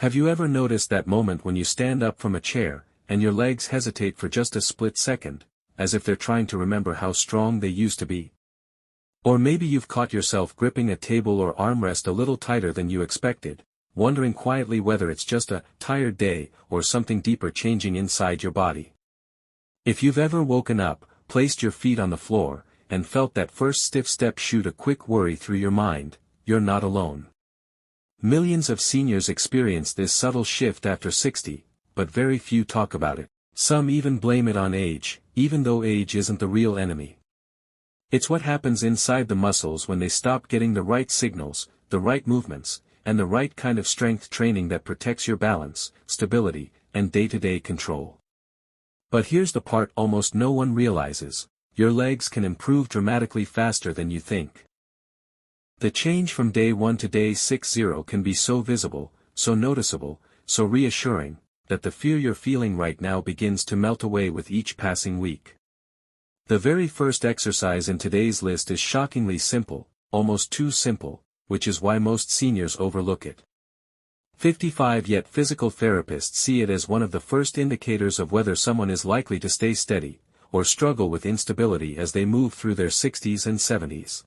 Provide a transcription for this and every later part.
Have you ever noticed that moment when you stand up from a chair, and your legs hesitate for just a split second, as if they're trying to remember how strong they used to be? Or maybe you've caught yourself gripping a table or armrest a little tighter than you expected, wondering quietly whether it's just a tired day or something deeper changing inside your body. If you've ever woken up, placed your feet on the floor, and felt that first stiff step shoot a quick worry through your mind, you're not alone. Millions of seniors experience this subtle shift after 60, but very few talk about it. Some even blame it on age, even though age isn't the real enemy. It's what happens inside the muscles when they stop getting the right signals, the right movements, and the right kind of strength training that protects your balance, stability, and day-to-day control. But here's the part almost no one realizes: your legs can improve dramatically faster than you think. The change from day 1 to day 60 can be so visible, so noticeable, so reassuring, that the fear you're feeling right now begins to melt away with each passing week. The very first exercise in today's list is shockingly simple, almost too simple, which is why most seniors overlook it. 55 yet physical therapists see it as one of the first indicators of whether someone is likely to stay steady, or struggle with instability as they move through their 60s and 70s.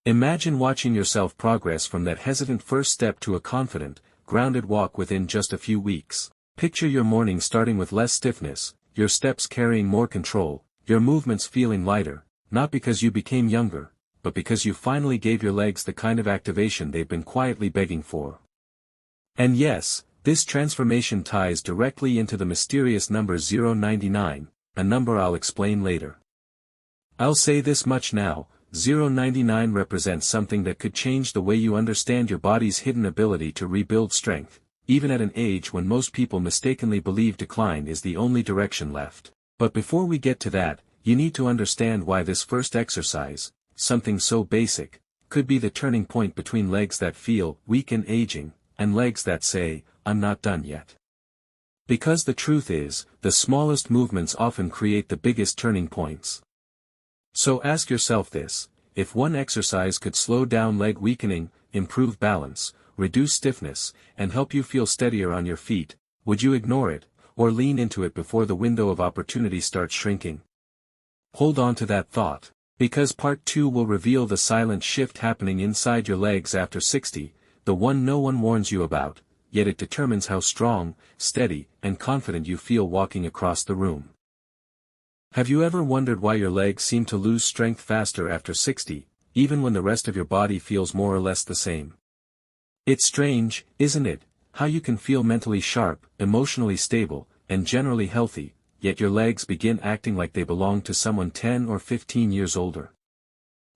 Imagine watching yourself progress from that hesitant first step to a confident, grounded walk within just a few weeks. Picture your morning starting with less stiffness, your steps carrying more control, your movements feeling lighter, not because you became younger, but because you finally gave your legs the kind of activation they've been quietly begging for. And yes, this transformation ties directly into the mysterious number 099, a number I'll explain later. I'll say this much now: 099 represents something that could change the way you understand your body's hidden ability to rebuild strength, even at an age when most people mistakenly believe decline is the only direction left. But before we get to that, you need to understand why this first exercise, something so basic, could be the turning point between legs that feel weak and aging, and legs that say, "I'm not done yet." Because the truth is, the smallest movements often create the biggest turning points. So ask yourself this: if one exercise could slow down leg weakening, improve balance, reduce stiffness, and help you feel steadier on your feet, would you ignore it, or lean into it before the window of opportunity starts shrinking? Hold on to that thought, because part 2 will reveal the silent shift happening inside your legs after 60, the one no one warns you about, yet it determines how strong, steady, and confident you feel walking across the room. Have you ever wondered why your legs seem to lose strength faster after 60, even when the rest of your body feels more or less the same? It's strange, isn't it, how you can feel mentally sharp, emotionally stable, and generally healthy, yet your legs begin acting like they belong to someone 10 or 15 years older.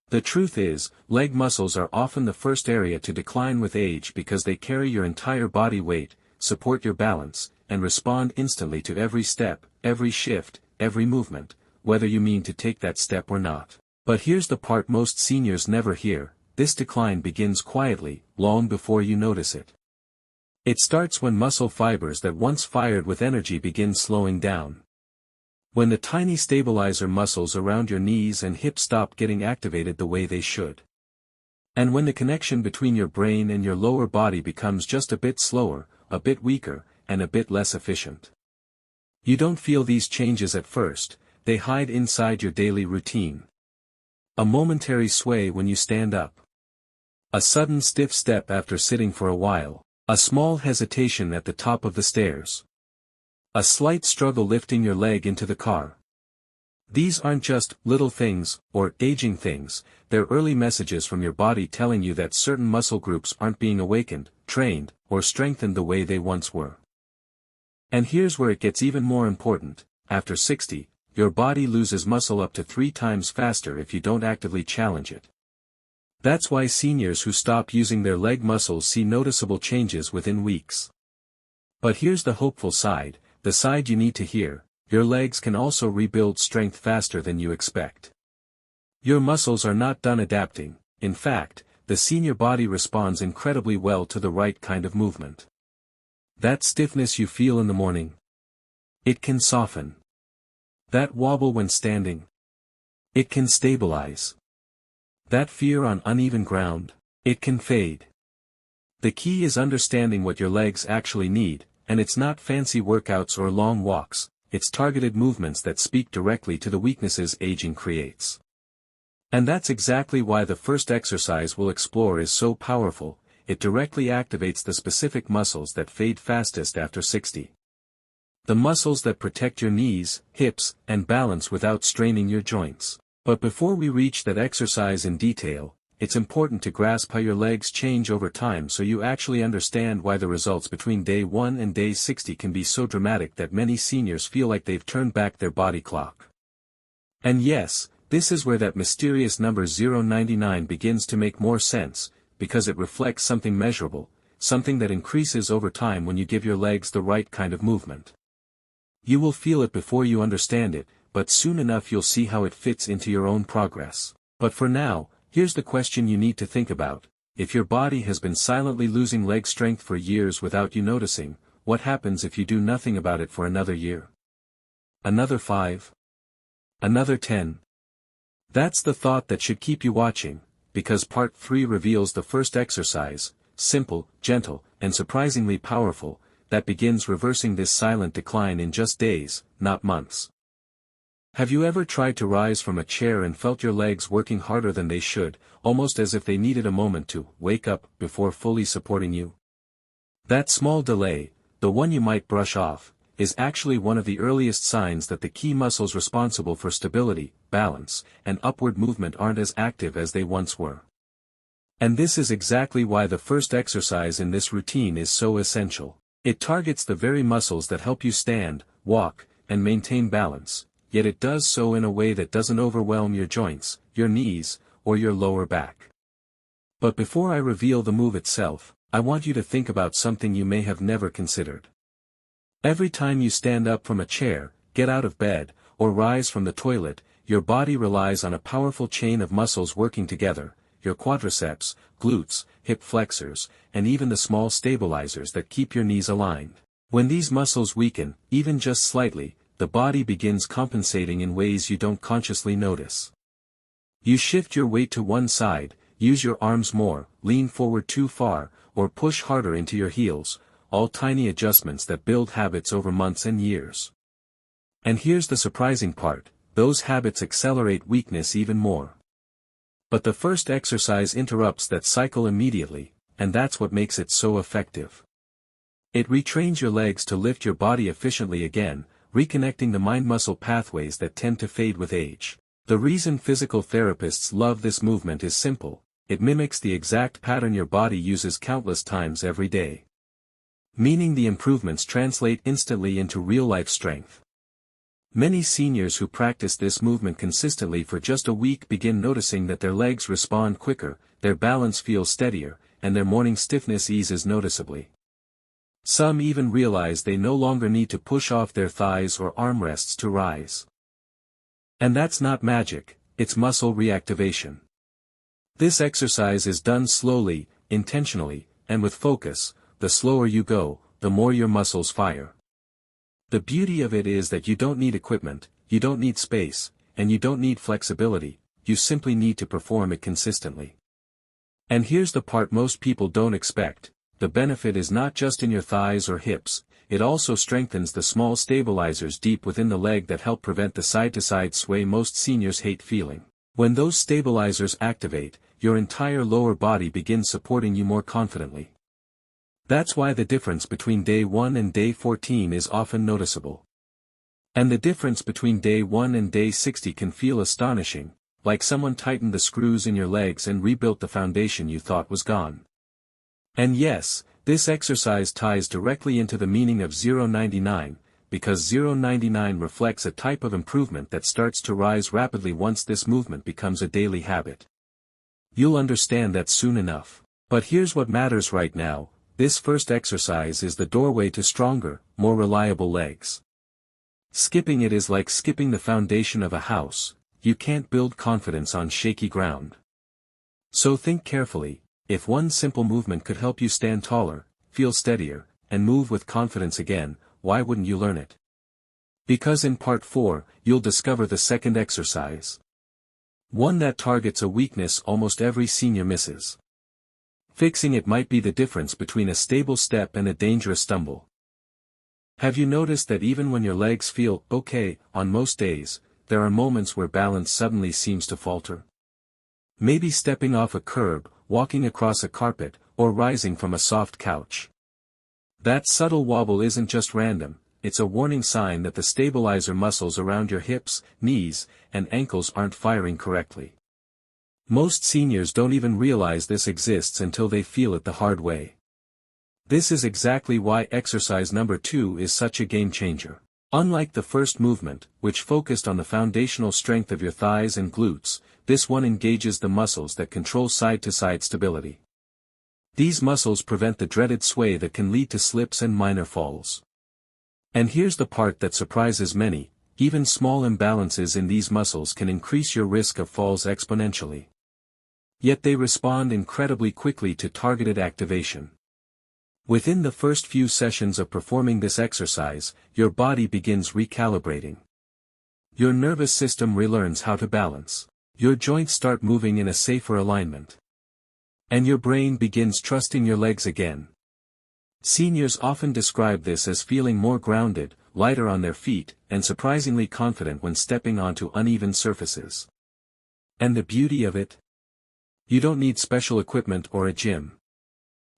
The truth is, leg muscles are often the first area to decline with age because they carry your entire body weight, support your balance, and respond instantly to every step, every shift, every movement, whether you mean to take that step or not. But here's the part most seniors never hear: this decline begins quietly, long before you notice it. It starts when muscle fibers that once fired with energy begin slowing down. When the tiny stabilizer muscles around your knees and hips stop getting activated the way they should. And when the connection between your brain and your lower body becomes just a bit slower, a bit weaker, and a bit less efficient. You don't feel these changes at first, they hide inside your daily routine. A momentary sway when you stand up. A sudden stiff step after sitting for a while. A small hesitation at the top of the stairs. A slight struggle lifting your leg into the car. These aren't just little things, or aging things, they're early messages from your body telling you that certain muscle groups aren't being awakened, trained, or strengthened the way they once were. And here's where it gets even more important: after 60, your body loses muscle up to 3 times faster if you don't actively challenge it. That's why seniors who stop using their leg muscles see noticeable changes within weeks. But here's the hopeful side, the side you need to hear: your legs can also rebuild strength faster than you expect. Your muscles are not done adapting. In fact, the senior body responds incredibly well to the right kind of movement. That stiffness you feel in the morning, it can soften. That wobble when standing, it can stabilize. That fear on uneven ground, it can fade. The key is understanding what your legs actually need, and it's not fancy workouts or long walks, it's targeted movements that speak directly to the weaknesses aging creates. And that's exactly why the first exercise we'll explore is so powerful. It directly activates the specific muscles that fade fastest after 60. The muscles that protect your knees, hips, and balance without straining your joints. But before we reach that exercise in detail, it's important to grasp how your legs change over time so you actually understand why the results between day 1 and day 60 can be so dramatic that many seniors feel like they've turned back their body clock. And yes, this is where that mysterious number 099 begins to make more sense, because it reflects something measurable, something that increases over time when you give your legs the right kind of movement. You will feel it before you understand it, but soon enough you'll see how it fits into your own progress. But for now, here's the question you need to think about. If your body has been silently losing leg strength for years without you noticing, what happens if you do nothing about it for another year? Another 5? Another 10? That's the thought that should keep you watching, because part 3 reveals the first exercise, simple, gentle, and surprisingly powerful, that begins reversing this silent decline in just days, not months. Have you ever tried to rise from a chair and felt your legs working harder than they should, almost as if they needed a moment to wake up before fully supporting you? That small delay, the one you might brush off, is actually one of the earliest signs that the key muscles responsible for stability, balance, and upward movement aren't as active as they once were. And this is exactly why the first exercise in this routine is so essential. It targets the very muscles that help you stand, walk, and maintain balance. Yet it does so in a way that doesn't overwhelm your joints, your knees, or your lower back. But before I reveal the move itself, I want you to think about something you may have never considered. Every time you stand up from a chair, get out of bed, or rise from the toilet, your body relies on a powerful chain of muscles working together, your quadriceps, glutes, hip flexors, and even the small stabilizers that keep your knees aligned. When these muscles weaken, even just slightly, the body begins compensating in ways you don't consciously notice. You shift your weight to one side, use your arms more, lean forward too far, or push harder into your heels, all tiny adjustments that build habits over months and years. And here's the surprising part, those habits accelerate weakness even more. But the first exercise interrupts that cycle immediately, and that's what makes it so effective. It retrains your legs to lift your body efficiently again, reconnecting the mind-muscle pathways that tend to fade with age. The reason physical therapists love this movement is simple: it mimics the exact pattern your body uses countless times every day. Meaning the improvements translate instantly into real-life strength. Many seniors who practice this movement consistently for just a week begin noticing that their legs respond quicker, their balance feels steadier, and their morning stiffness eases noticeably. Some even realize they no longer need to push off their thighs or armrests to rise. And that's not magic, it's muscle reactivation. This exercise is done slowly, intentionally, and with focus. The slower you go, the more your muscles fire. The beauty of it is that you don't need equipment, you don't need space, and you don't need flexibility, you simply need to perform it consistently. And here's the part most people don't expect: the benefit is not just in your thighs or hips, it also strengthens the small stabilizers deep within the leg that help prevent the side-to-side sway most seniors hate feeling. When those stabilizers activate, your entire lower body begins supporting you more confidently. That's why the difference between day 1 and day 14 is often noticeable. And the difference between day 1 and day 60 can feel astonishing, like someone tightened the screws in your legs and rebuilt the foundation you thought was gone. And yes, this exercise ties directly into the meaning of 099, because 099 reflects a type of improvement that starts to rise rapidly once this movement becomes a daily habit. You'll understand that soon enough. But here's what matters right now: this first exercise is the doorway to stronger, more reliable legs. Skipping it is like skipping the foundation of a house. You can't build confidence on shaky ground. So think carefully. If one simple movement could help you stand taller, feel steadier, and move with confidence again, why wouldn't you learn it? Because in part 4, you'll discover the second exercise. One that targets a weakness almost every senior misses. Fixing it might be the difference between a stable step and a dangerous stumble. Have you noticed that even when your legs feel okay, on most days, there are moments where balance suddenly seems to falter? Maybe stepping off a curb, walking across a carpet, or rising from a soft couch. That subtle wobble isn't just random, it's a warning sign that the stabilizer muscles around your hips, knees, and ankles aren't firing correctly. Most seniors don't even realize this exists until they feel it the hard way. This is exactly why exercise number 2 is such a game changer. Unlike the first movement, which focused on the foundational strength of your thighs and glutes, this one engages the muscles that control side-to-side stability. These muscles prevent the dreaded sway that can lead to slips and minor falls. And here's the part that surprises many, even small imbalances in these muscles can increase your risk of falls exponentially. Yet they respond incredibly quickly to targeted activation. Within the first few sessions of performing this exercise, your body begins recalibrating. Your nervous system relearns how to balance. Your joints start moving in a safer alignment. And your brain begins trusting your legs again. Seniors often describe this as feeling more grounded, lighter on their feet, and surprisingly confident when stepping onto uneven surfaces. And the beauty of it? You don't need special equipment or a gym.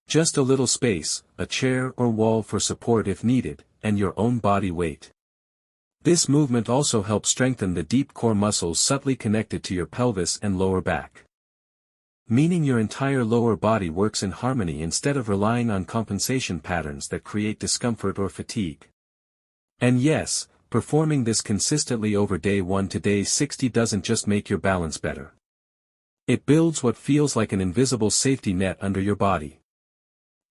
Just a little space, a chair or wall for support if needed, and your own body weight. This movement also helps strengthen the deep core muscles subtly connected to your pelvis and lower back. Meaning your entire lower body works in harmony instead of relying on compensation patterns that create discomfort or fatigue. And yes, performing this consistently over day 1 to day 60 doesn't just make your balance better. It builds what feels like an invisible safety net under your body,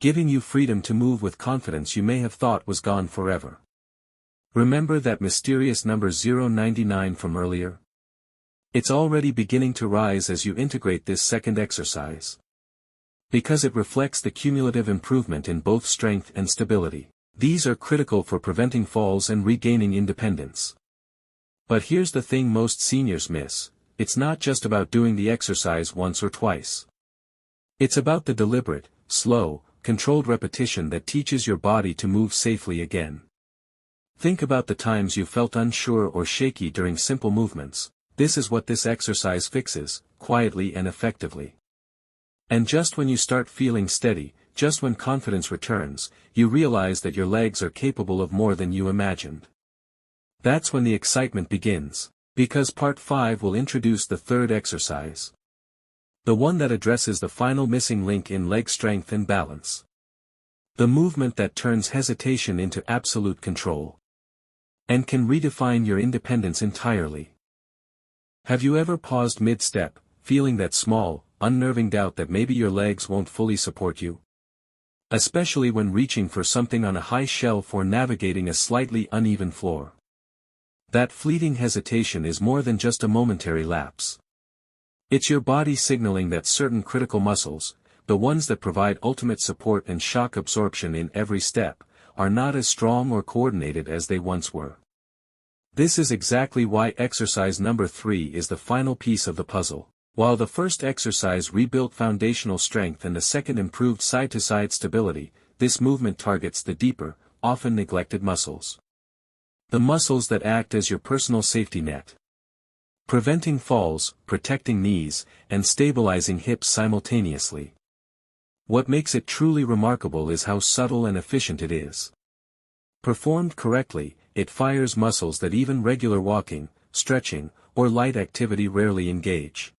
giving you freedom to move with confidence you may have thought was gone forever. Remember that mysterious number 099 from earlier? It's already beginning to rise as you integrate this second exercise. Because it reflects the cumulative improvement in both strength and stability. These are critical for preventing falls and regaining independence. But here's the thing most seniors miss: it's not just about doing the exercise once or twice. It's about the deliberate, slow, controlled repetition that teaches your body to move safely again. Think about the times you felt unsure or shaky during simple movements. This is what this exercise fixes, quietly and effectively. And just when you start feeling steady, just when confidence returns, you realize that your legs are capable of more than you imagined. That's when the excitement begins, because part 5 will introduce the third exercise. The one that addresses the final missing link in leg strength and balance. The movement that turns hesitation into absolute control. And can redefine your independence entirely. Have you ever paused mid-step, feeling that small, unnerving doubt that maybe your legs won't fully support you? Especially when reaching for something on a high shelf or navigating a slightly uneven floor. That fleeting hesitation is more than just a momentary lapse. It's your body signaling that certain critical muscles, the ones that provide ultimate support and shock absorption in every step, are not as strong or coordinated as they once were. This is exactly why exercise number 3 is the final piece of the puzzle. While the first exercise rebuilt foundational strength and the second improved side-to-side stability, this movement targets the deeper, often neglected muscles. The muscles that act as your personal safety net. Preventing falls, protecting knees, and stabilizing hips simultaneously. What makes it truly remarkable is how subtle and efficient it is. Performed correctly, it fires muscles that even regular walking, stretching, or light activity rarely engage.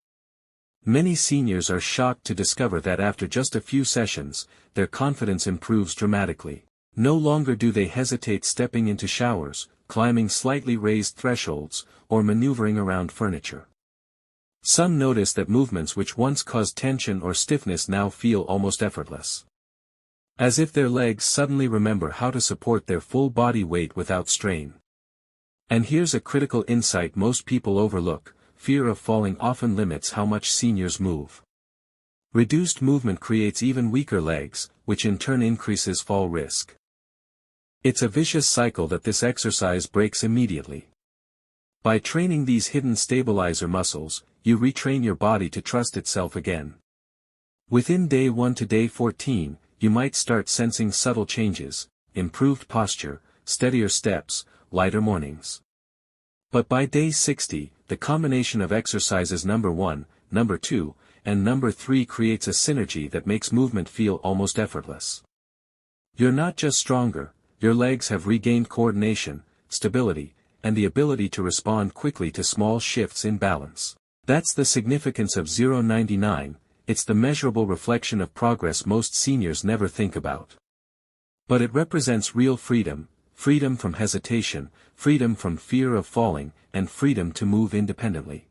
Many seniors are shocked to discover that after just a few sessions, their confidence improves dramatically. No longer do they hesitate stepping into showers, climbing slightly raised thresholds, or maneuvering around furniture. Some notice that movements which once caused tension or stiffness now feel almost effortless. As if their legs suddenly remember how to support their full body weight without strain. And here's a critical insight most people overlook: fear of falling often limits how much seniors move. Reduced movement creates even weaker legs, which in turn increases fall risk. It's a vicious cycle that this exercise breaks immediately. By training these hidden stabilizer muscles, you retrain your body to trust itself again. Within day 1 to day 14, you might start sensing subtle changes, improved posture, steadier steps, lighter mornings. But by day 60, the combination of exercises number 1, number 2, and number 3 creates a synergy that makes movement feel almost effortless. You're not just stronger, your legs have regained coordination, stability, and the ability to respond quickly to small shifts in balance. That's the significance of 099, it's the measurable reflection of progress most seniors never think about. But it represents real freedom, freedom from hesitation, freedom from fear of falling, and freedom to move independently.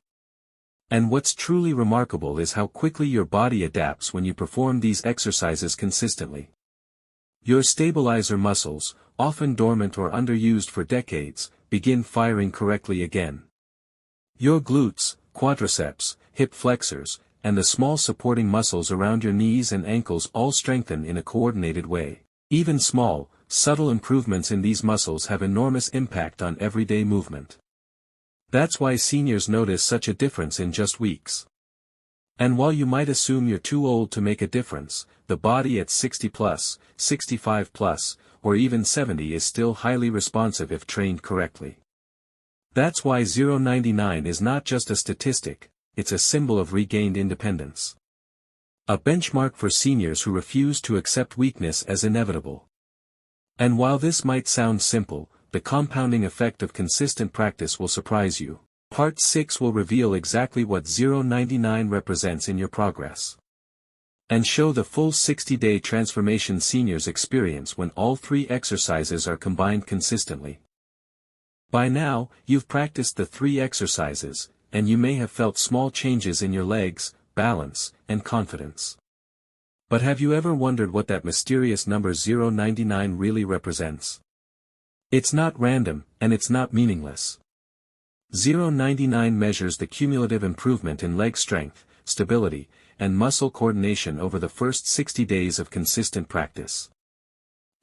And what's truly remarkable is how quickly your body adapts when you perform these exercises consistently. Your stabilizer muscles, often dormant or underused for decades, begin firing correctly again. Your glutes, quadriceps, hip flexors, and the small supporting muscles around your knees and ankles all strengthen in a coordinated way. Even small, subtle improvements in these muscles have enormous impact on everyday movement. That's why seniors notice such a difference in just weeks. And while you might assume you're too old to make a difference, the body at 60 plus, 65 plus, or even 70 is still highly responsive if trained correctly. That's why 099 is not just a statistic, it's a symbol of regained independence. A benchmark for seniors who refuse to accept weakness as inevitable. And while this might sound simple, the compounding effect of consistent practice will surprise you. Part 6 will reveal exactly what 099 represents in your progress. And show the full 60-day transformation seniors experience when all 3 exercises are combined consistently. By now, you've practiced the 3 exercises, and you may have felt small changes in your legs, balance, and confidence. But have you ever wondered what that mysterious number 099 really represents? It's not random, and it's not meaningless. 099 measures the cumulative improvement in leg strength, stability, and muscle coordination over the first 60 days of consistent practice.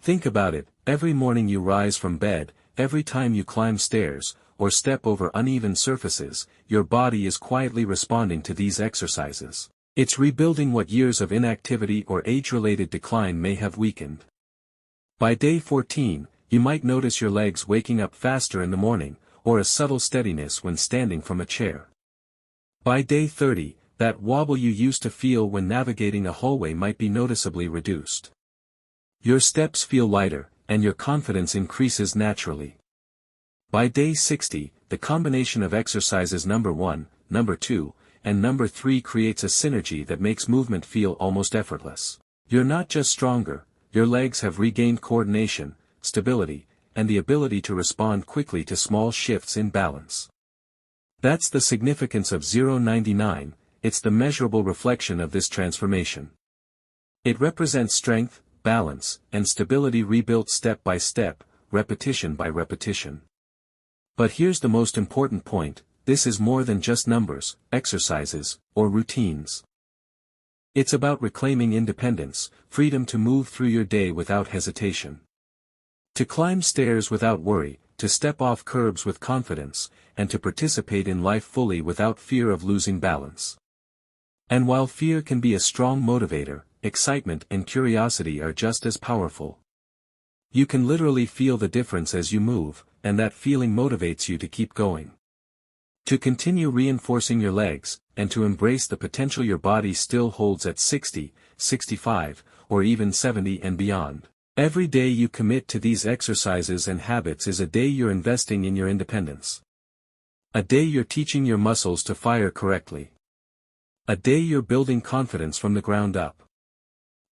Think about it, every morning you rise from bed, every time you climb stairs, or step over uneven surfaces, your body is quietly responding to these exercises. It's rebuilding what years of inactivity or age-related decline may have weakened. By day 14, you might notice your legs waking up faster in the morning, or a subtle steadiness when standing from a chair. By day 30, that wobble you used to feel when navigating a hallway might be noticeably reduced. Your steps feel lighter, and your confidence increases naturally. By day 60, the combination of exercises number 1, number 2, and number 3 creates a synergy that makes movement feel almost effortless. You're not just stronger, your legs have regained coordination, stability, and the ability to respond quickly to small shifts in balance. That's the significance of 099, it's the measurable reflection of this transformation. It represents strength, balance, and stability rebuilt step by step, repetition by repetition. But here's the most important point, this is more than just numbers, exercises, or routines. It's about reclaiming independence, freedom to move through your day without hesitation. To climb stairs without worry, to step off curbs with confidence, and to participate in life fully without fear of losing balance. And while fear can be a strong motivator, excitement and curiosity are just as powerful. You can literally feel the difference as you move, and that feeling motivates you to keep going. To continue reinforcing your legs, and to embrace the potential your body still holds at 60, 65, or even 70 and beyond. Every day you commit to these exercises and habits is a day you're investing in your independence. A day you're teaching your muscles to fire correctly. A day you're building confidence from the ground up.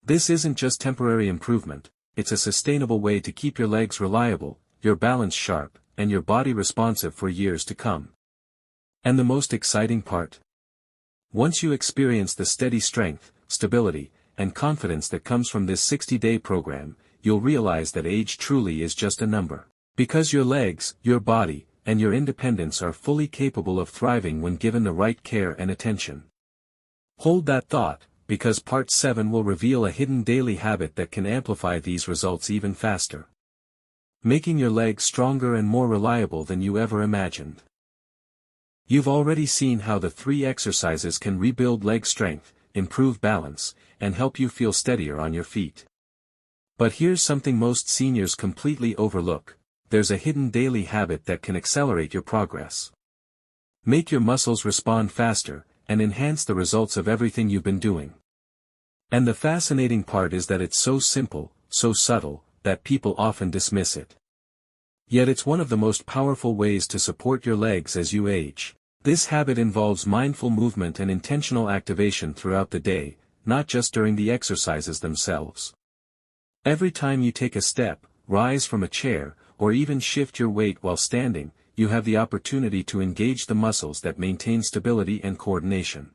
This isn't just temporary improvement, it's a sustainable way to keep your legs reliable, your balance sharp, and your body responsive for years to come. And the most exciting part? Once you experience the steady strength, stability, and confidence that comes from this 60-day program, you'll realize that age truly is just a number. Because your legs, your body, and your independence are fully capable of thriving when given the right care and attention. Hold that thought, because Part 7 will reveal a hidden daily habit that can amplify these results even faster. Making your legs stronger and more reliable than you ever imagined. You've already seen how the 3 exercises can rebuild leg strength, improve balance, and help you feel steadier on your feet. But here's something most seniors completely overlook: there's a hidden daily habit that can accelerate your progress. Make your muscles respond faster, and enhance the results of everything you've been doing. And the fascinating part is that it's so simple, so subtle, that people often dismiss it. Yet it's one of the most powerful ways to support your legs as you age. This habit involves mindful movement and intentional activation throughout the day, not just during the exercises themselves. Every time you take a step, rise from a chair, or even shift your weight while standing, you have the opportunity to engage the muscles that maintain stability and coordination.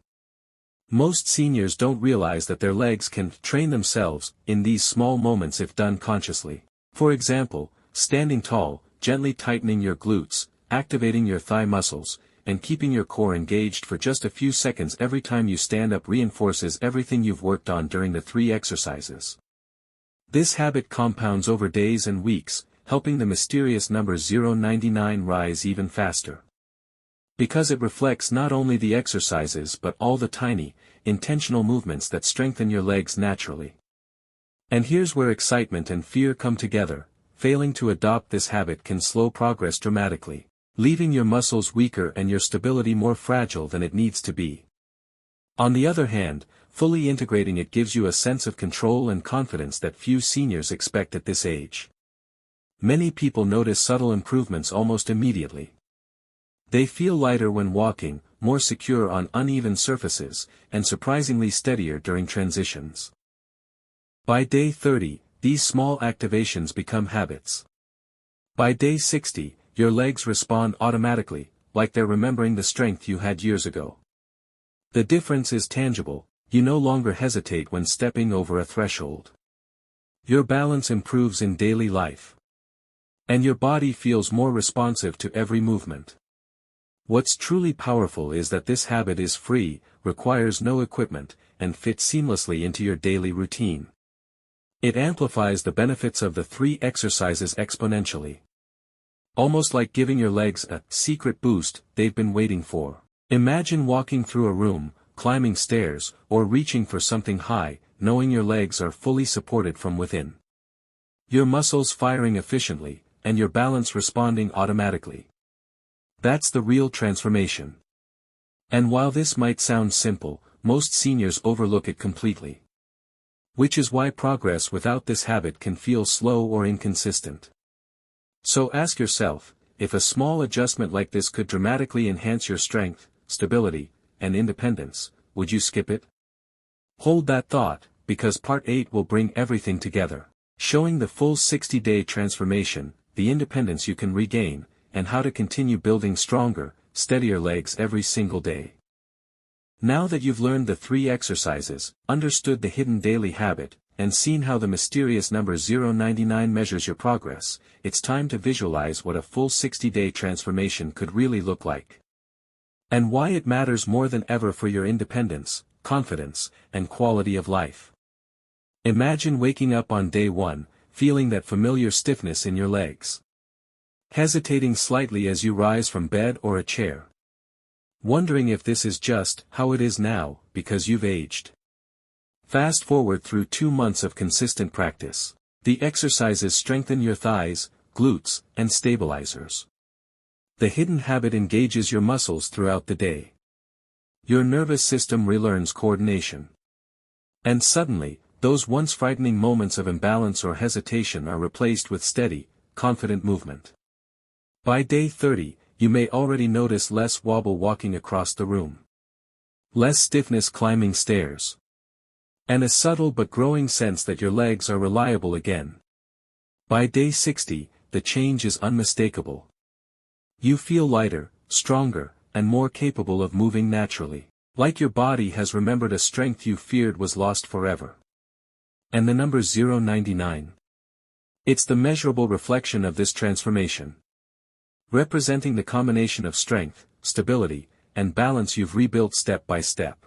Most seniors don't realize that their legs can train themselves in these small moments if done consciously. For example, standing tall, gently tightening your glutes, activating your thigh muscles, and keeping your core engaged for just a few seconds every time you stand up reinforces everything you've worked on during the 3 exercises. This habit compounds over days and weeks, helping the mysterious number 099 rise even faster. Because it reflects not only the exercises but all the tiny, intentional movements that strengthen your legs naturally. And here's where excitement and fear come together: failing to adopt this habit can slow progress dramatically, leaving your muscles weaker and your stability more fragile than it needs to be. On the other hand, fully integrating it gives you a sense of control and confidence that few seniors expect at this age. Many people notice subtle improvements almost immediately. They feel lighter when walking, more secure on uneven surfaces, and surprisingly steadier during transitions. By day 30, these small activations become habits. By day 60, your legs respond automatically, like they're remembering the strength you had years ago. The difference is tangible: you no longer hesitate when stepping over a threshold. Your balance improves in daily life. And your body feels more responsive to every movement. What's truly powerful is that this habit is free, requires no equipment, and fits seamlessly into your daily routine. It amplifies the benefits of the 3 exercises exponentially. Almost like giving your legs a secret boost they've been waiting for. Imagine walking through a room, climbing stairs, or reaching for something high, knowing your legs are fully supported from within. Your muscles firing efficiently, and your balance responding automatically. That's the real transformation. And while this might sound simple, most seniors overlook it completely. Which is why progress without this habit can feel slow or inconsistent. So ask yourself, if a small adjustment like this could dramatically enhance your strength, stability, and independence, would you skip it? Hold that thought, because Part 8 will bring everything together, showing the full 60-day transformation, the independence you can regain, and how to continue building stronger, steadier legs every single day. Now that you've learned the 3 exercises, understood the hidden daily habit, and seen how the mysterious number 099 measures your progress, it's time to visualize what a full 60-day transformation could really look like. And why it matters more than ever for your independence, confidence, and quality of life. Imagine waking up on day 1, feeling that familiar stiffness in your legs. Hesitating slightly as you rise from bed or a chair. Wondering if this is just how it is now, because you've aged. Fast forward through 2 months of consistent practice. The exercises strengthen your thighs, glutes, and stabilizers. The hidden habit engages your muscles throughout the day. Your nervous system relearns coordination. And suddenly, those once frightening moments of imbalance or hesitation are replaced with steady, confident movement. By day 30, you may already notice less wobble walking across the room. Less stiffness climbing stairs. And a subtle but growing sense that your legs are reliable again. By day 60, the change is unmistakable. You feel lighter, stronger, and more capable of moving naturally. Like your body has remembered a strength you feared was lost forever. And the number 099. It's the measurable reflection of this transformation. Representing the combination of strength, stability, and balance you've rebuilt step by step.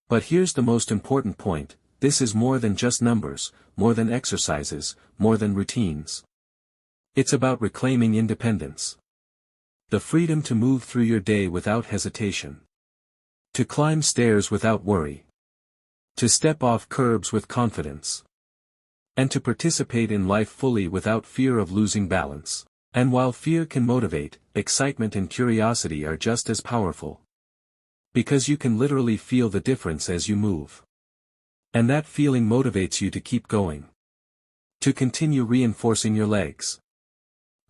But here's the most important point: this is more than just numbers, more than exercises, more than routines. It's about reclaiming independence. The freedom to move through your day without hesitation. To climb stairs without worry. To step off curbs with confidence. And to participate in life fully without fear of losing balance. And while fear can motivate, excitement and curiosity are just as powerful. Because you can literally feel the difference as you move. And that feeling motivates you to keep going. To continue reinforcing your legs.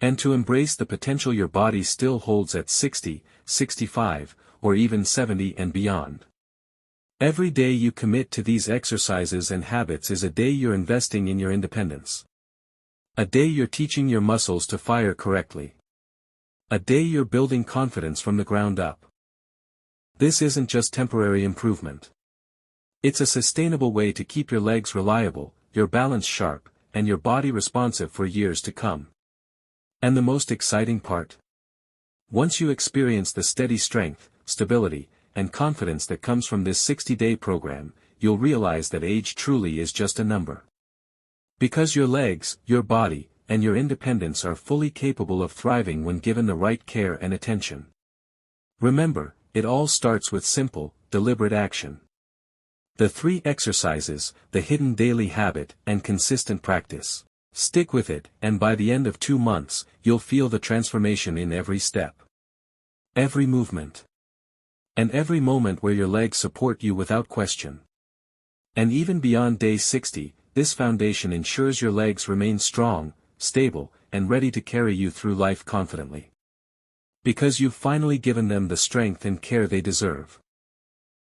And to embrace the potential your body still holds at 60, 65, or even 70 and beyond. Every day you commit to these exercises and habits is a day you're investing in your independence. A day you're teaching your muscles to fire correctly. A day you're building confidence from the ground up. This isn't just temporary improvement. It's a sustainable way to keep your legs reliable, your balance sharp, and your body responsive for years to come. And the most exciting part? Once you experience the steady strength, stability, and confidence that comes from this 60-day program, you'll realize that age truly is just a number. Because your legs, your body, and your independence are fully capable of thriving when given the right care and attention. Remember, it all starts with simple, deliberate action. The 3 exercises, the hidden daily habit, and consistent practice. Stick with it, and by the end of 2 months, you'll feel the transformation in every step. Every movement. And every moment where your legs support you without question. And even beyond day 60, this foundation ensures your legs remain strong, stable, and ready to carry you through life confidently. Because you've finally given them the strength and care they deserve.